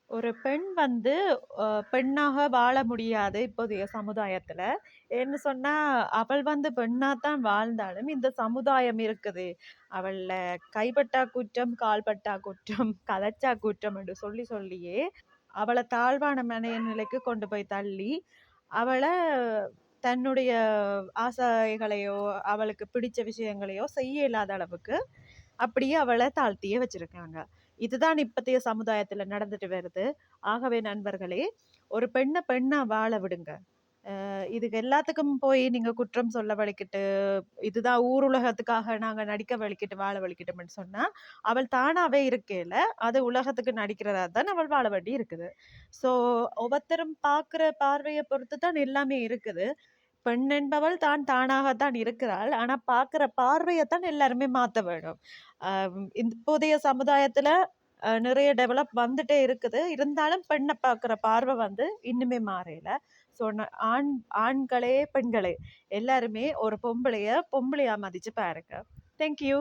ஒரு பெண் வந்து பெண்ணாக வாழ முடியாது இப்போதைய சமுதாயத்துல. ஏன்னு சொன்னா, அவள் வந்து பெண்ணா தான் வாழ்ந்தாலும், இந்த சமுதாயம் இருக்குது. அவள்ல கைப்பட்டா குற்றம், கால்பட்டா குற்றம், கதைச்சா குற்றம் என்று சொல்லி சொல்லியே, அவள தாழ்வான மனநிலைக்கு கொண்டு போய் தள்ளி, அவள தன்னுடைய ஆசைகளையோ, அவளுக்கு பிடிச்ச விஷயங்களையோ செய்ய இயலாத அளவுக்கு அப்படியே அவள தாழ்த்தியே வச்சிருக்காங்க. இதுதான் இப்பத்தைய சமுதாயத்துல நடந்துட்டு வருது. ஆகவே நண்பர்களே, ஒரு பெண்ண பெண்ணா வாழ விடுங்க. இதுக்கு எல்லாத்துக்கும் போய் நீங்க குற்றம் சொல்ல வலிக்கிட்டு, இதுதான் ஊர் உலகத்துக்காக நாங்க நடிக்க வலிக்கிட்டு, வாழ வலிக்கிட்டோம்ன்னு சொன்னா, அவள் தானாவே இருக்கையில, அது உலகத்துக்கு நடிக்கிறதா தான் அவள் வாழ வேண்டி இருக்குது. ஸோ, ஒவ்வொருத்தரும் பார்க்குற பார்வைய பொறுத்து தான் எல்லாமே இருக்குது. பெண் என்பவள் தான் தானாகத்தான் இருக்கிறாள். ஆனா பார்க்கிற பார்வையத்தான் எல்லாருமே மாத்த வேணும். இப்போதைய சமுதாயத்துல நிறைய டெவலப் வந்துட்டே இருக்குது. இருந்தாலும் பெண்ண பார்க்கிற பார்வை வந்து இன்னுமே மாறல. ஸோ ஆண்களே, பெண்களே எல்லாருமே ஒரு பொம்பளைய பொம்பளையா மதிச்சு பாருங்க. Thank you.